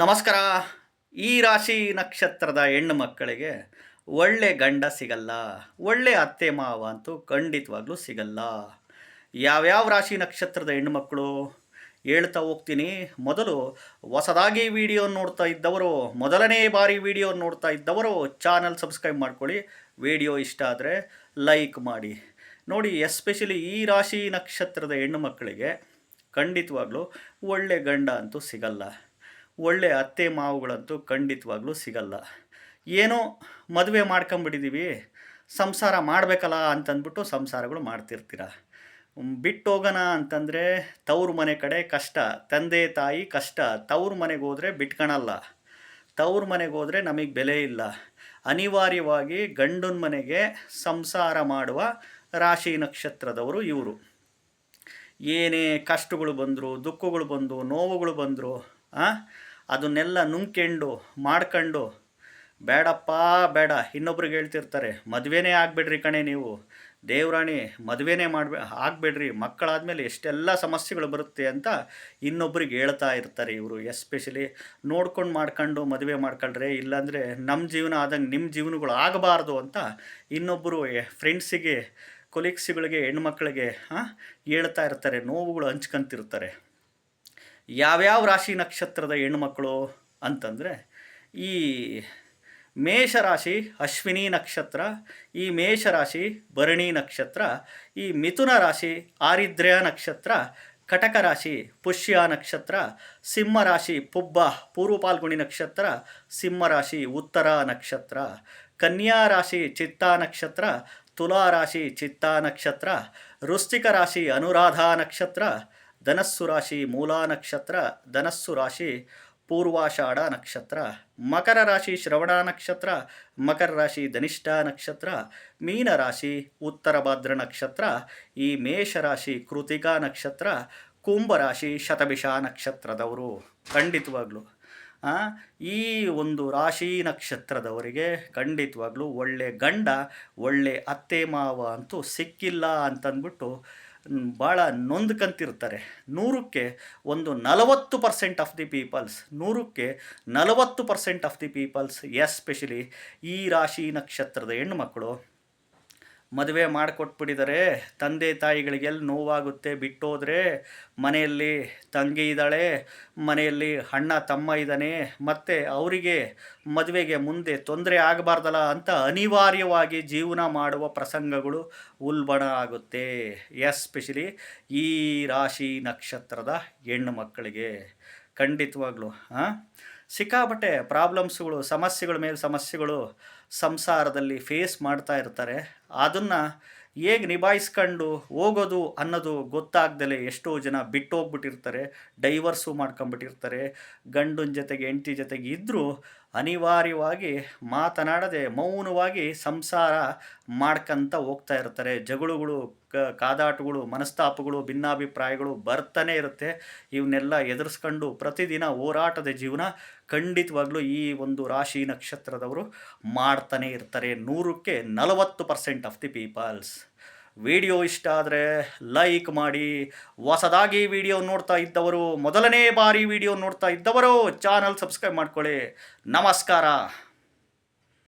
ನಮಸ್ಕಾರ. ಈ ರಾಶಿ ನಕ್ಷತ್ರದ ಹೆಣ್ಣು ಮಕ್ಕಳಿಗೆ ಒಳ್ಳೆ ಗಂಡ ಸಿಗಲ್ಲ. ಒಳ್ಳೆ ಅತ್ತೆ ಮಾವ ಅಂತೂ ಖಂಡಿತವಾಗ್ಲೂ ಸಿಗಲ್ಲ. ಯಾವ್ಯಾವ ರಾಶಿ ನಕ್ಷತ್ರದ ಹೆಣ್ಣುಮಕ್ಕಳು ಹೇಳ್ತಾ ಹೋಗ್ತೀನಿ. ಮೊದಲು ಹೊಸದಾಗಿ ವಿಡಿಯೋ ನೋಡ್ತಾ ಇದ್ದವರು, ಮೊದಲನೇ ಬಾರಿ ವಿಡಿಯೋ ನೋಡ್ತಾ ಇದ್ದವರು ಚಾನಲ್ ಸಬ್ಸ್ಕ್ರೈಬ್ ಮಾಡ್ಕೊಳ್ಳಿ. ವಿಡಿಯೋ ಇಷ್ಟ ಆದರೆ ಲೈಕ್ ಮಾಡಿ. ನೋಡಿ, ಎಸ್ಪೆಷಲಿ ಈ ರಾಶಿ ನಕ್ಷತ್ರದ ಹೆಣ್ಣು ಮಕ್ಕಳಿಗೆ ಖಂಡಿತವಾಗ್ಲೂ ಒಳ್ಳೆ ಗಂಡ ಅಂತೂ ಸಿಗಲ್ಲ. ಒಳ್ಳೆ ಅತ್ತೆ ಮಾವುಗಳಂತೂ ಖಂಡಿತವಾಗ್ಲೂ ಸಿಗಲ್ಲ. ಏನೋ ಮದುವೆ ಮಾಡ್ಕೊಂಬಿಟ್ಟಿದ್ದೀವಿ, ಸಂಸಾರ ಮಾಡಬೇಕಲ್ಲ ಅಂತಂದ್ಬಿಟ್ಟು ಸಂಸಾರಗಳು ಮಾಡ್ತಿರ್ತೀರ. ಬಿಟ್ಟು ಹೋಗೋಣ ಅಂತಂದರೆ ತವ್ರ ಮನೆ ಕಡೆ ಕಷ್ಟ, ತಂದೆ ತಾಯಿ ಕಷ್ಟ. ತವ್ರ ಮನೆಗೆ ಹೋದರೆ ಬಿಟ್ಕೊಳಲ್ಲ, ತವ್ರ ಮನೆಗೆ ಹೋದರೆ ನಮಗೆ ಬೆಲೆ ಇಲ್ಲ. ಅನಿವಾರ್ಯವಾಗಿ ಗಂಡನ ಮನೆಗೆ ಸಂಸಾರ ಮಾಡುವ ರಾಶಿ ನಕ್ಷತ್ರದವರು ಇವರು. ಏನೇ ಕಷ್ಟಗಳು ಬಂದರು, ದುಃಖಗಳು ಬಂದು, ನೋವುಗಳು ಬಂದರು, ಅದನ್ನೆಲ್ಲ ನುಂಗ್ಕೊಂಡು ಮಾಡ್ಕೊಂಡು ಬೇಡಪ್ಪ ಬೇಡ. ಇನ್ನೊಬ್ರಿಗೆ ಹೇಳ್ತಿರ್ತಾರೆ, ಮದುವೆನೇ ಆಗಬೇಡ್ರಿ ಕಣೆ ನೀವು, ದೇವರಾಣಿ ಮದುವೆನೇ ಆಗಬೇಡ್ರಿ, ಮಕ್ಕಳಾದಮೇಲೆ ಎಷ್ಟೆಲ್ಲ ಸಮಸ್ಯೆಗಳು ಬರುತ್ತೆ ಅಂತ ಇನ್ನೊಬ್ರಿಗೆ ಹೇಳ್ತಾ ಇರ್ತಾರೆ ಇವರು. ಎಸ್ಪೆಷಲಿ ನೋಡ್ಕೊಂಡು ಮಾಡ್ಕೊಂಡು ಮದುವೆ ಮಾಡ್ಕೊಳ್ರೆ, ಇಲ್ಲಾಂದರೆ ನಮ್ಮ ಜೀವನ ಆದಂಗೆ ನಿಮ್ಮ ಜೀವನಗಳು ಆಗಬಾರ್ದು ಅಂತ ಇನ್ನೊಬ್ಬರು ಫ್ರೆಂಡ್ಸಿಗೆ, ಕೊಲೀಗ್ಸ್ಗಳಿಗೆ, ಹೆಣ್ಮಕ್ಳಿಗೆ ಹೇಳ್ತಾ ಇರ್ತಾರೆ, ನೋವುಗಳು ಹಂಚ್ಕೊಂತಿರ್ತಾರೆ. ಯಾವ್ಯಾವ ರಾಶಿ ನಕ್ಷತ್ರದ ಹೆಣ್ಮಕ್ಳು ಅಂತಂದರೆ, ಈ ಮೇಷರಾಶಿ ಅಶ್ವಿನಿ ನಕ್ಷತ್ರ, ಈ ಮೇಷರಾಶಿ ಭರಣಿ ನಕ್ಷತ್ರ, ಈ ಮಿಥುನ ರಾಶಿ ಆರಿದ್ರ್ಯ ನಕ್ಷತ್ರ, ಕಟಕ ರಾಶಿ ಪುಷ್ಯ ನಕ್ಷತ್ರ, ಸಿಂಹರಾಶಿ ಪುಬ್ಬ ಪೂರ್ವ ಪಾಲ್ಗುಣಿ ನಕ್ಷತ್ರ, ಸಿಂಹರಾಶಿ ಉತ್ತರ ನಕ್ಷತ್ರ, ಕನ್ಯಾ ರಾಶಿ ಚಿತ್ತಾ ನಕ್ಷತ್ರ, ತುಲಾ ರಾಶಿ ಚಿತ್ತಾ ನಕ್ಷತ್ರ, ವೃಶ್ಚಿಕ ರಾಶಿ ಅನುರಾಧ ನಕ್ಷತ್ರ, ಧನಸ್ಸು ರಾಶಿ ಮೂಲಾ ನಕ್ಷತ್ರ, ಧನಸ್ಸು ರಾಶಿ ಪೂರ್ವಾಷಾಢ ನಕ್ಷತ್ರ, ಮಕರ ರಾಶಿ ಶ್ರವಣ ನಕ್ಷತ್ರ, ಮಕರ ರಾಶಿ ಧನಿಷ್ಠ ನಕ್ಷತ್ರ, ಮೀನ ರಾಶಿ ಉತ್ತರ ಭಾದ್ರ ನಕ್ಷತ್ರ, ಈ ಮೇಷರಾಶಿ ಕೃತಿಕಾ ನಕ್ಷತ್ರ, ಕುಂಭರಾಶಿ ಶತಭಿಷ ನಕ್ಷತ್ರದವರು. ಖಂಡಿತವಾಗ್ಲೂ ಈ ಒಂದು ರಾಶಿ ನಕ್ಷತ್ರದವರಿಗೆ ಖಂಡಿತವಾಗ್ಲೂ ಒಳ್ಳೆ ಗಂಡ, ಒಳ್ಳೆ ಅತ್ತೆ ಮಾವ ಅಂತೂ ಸಿಕ್ಕಿಲ್ಲ ಅಂತಂದ್ಬಿಟ್ಟು ಭಾಳ ನೊಂದ್ಕಂತಿರ್ತಾರೆ. 100ಕ್ಕೆ ಒಂದು 40% ಆಫ್ ದಿ ಪೀಪಲ್ಸ್, 100ಕ್ಕೆ 40% ಆಫ್ ದಿ ಪೀಪಲ್ಸ್, ಎಸ್ಪೆಷಲಿ ಈ ರಾಶಿ ನಕ್ಷತ್ರದ ಹೆಣ್ಣುಮಕ್ಕಳು ಮದುವೆ ಮಾಡಿಕೊಟ್ಬಿಟ್ಟಿದ್ದಾರೆ. ತಂದೆ ತಾಯಿಗಳಿಗೆಲ್ಲ ನೋವಾಗುತ್ತೆ. ಬಿಟ್ಟೋದ್ರೆ ಮನೆಯಲ್ಲಿ ತಂಗಿ ಇದ್ದಾಳೆ, ಮನೆಯಲ್ಲಿ ಅಣ್ಣ ತಮ್ಮ ಇದ್ದಾನೆ, ಮತ್ತು ಅವರಿಗೆ ಮದುವೆಗೆ ಮುಂದೆ ತೊಂದರೆ ಆಗಬಾರ್ದಲ್ಲ ಅಂತ ಅನಿವಾರ್ಯವಾಗಿ ಜೀವನ ಮಾಡುವ ಪ್ರಸಂಗಗಳು ಉಲ್ಬಣ ಆಗುತ್ತೆ. ಎಸ್ಪೆಷಲಿ ಈ ರಾಶಿ ನಕ್ಷತ್ರದ ಹೆಣ್ಣು ಮಕ್ಕಳಿಗೆ ಖಂಡಿತವಾಗ್ಲೂ ಸಿಕ್ಕಾಪಟ್ಟೆ ಪ್ರಾಬ್ಲಮ್ಸ್ಗಳು, ಸಮಸ್ಯೆಗಳ ಮೇಲೆ ಸಮಸ್ಯೆಗಳು ಸಂಸಾರದಲ್ಲಿ ಫೇಸ್ ಮಾಡ್ತಾ ಇರ್ತಾರೆ. ಅದನ್ನು ಹೇಗೆ ನಿಭಾಯಿಸ್ಕೊಂಡು ಹೋಗೋದು ಅನ್ನೋದು ಗೊತ್ತಾಗ್ದಲೇ ಎಷ್ಟೋ ಜನ ಬಿಟ್ಟು ಹೋಗ್ಬಿಟ್ಟಿರ್ತಾರೆ, ಡೈವರ್ಸು ಮಾಡ್ಕೊಂಬಿಟ್ಟಿರ್ತಾರೆ. ಗಂಡನ ಜೊತೆಗೆ ಹೆಂಡತಿ ಜೊತೆಗೆ ಇದ್ದರೂ ಅನಿವಾರ್ಯವಾಗಿ ಮಾತನಾಡದೆ ಮೌನವಾಗಿ ಸಂಸಾರ ಮಾಡ್ಕೊಂತ ಹೋಗ್ತಾ ಇರ್ತಾರೆ. ಜಗಳಗಳು, ಕಾದಾಟಗಳು, ಮನಸ್ತಾಪಗಳು, ಭಿನ್ನಾಭಿಪ್ರಾಯಗಳು ಬರ್ತಾನೆ ಇರುತ್ತೆ. ಇವನ್ನೆಲ್ಲ ಎದುರಿಸ್ಕೊಂಡು ಪ್ರತಿದಿನ ಹೋರಾಟದ ಜೀವನ ಖಂಡಿತವಾಗ್ಲೂ ಈ ಒಂದು ರಾಶಿ ನಕ್ಷತ್ರದವರು ಮಾಡ್ತಾನೆ ಇರ್ತಾರೆ. 100ಕ್ಕೆ 40% ಆಫ್ ದಿ ಪೀಪಲ್ಸ್. ವಿಡಿಯೋ ಇಷ್ಟ ಆದರೆ ಲೈಕ್ ಮಾಡಿ. ಹೊಸದಾಗಿ ವಿಡಿಯೋ ನೋಡ್ತಾ ಇದ್ದವರು, ಮೊದಲನೇ ಬಾರಿ ವಿಡಿಯೋ ನೋಡ್ತಾ ಇದ್ದವರು ಚಾನಲ್ ಸಬ್ಸ್ಕ್ರೈಬ್ ಮಾಡ್ಕೊಳ್ಳಿ. ನಮಸ್ಕಾರ.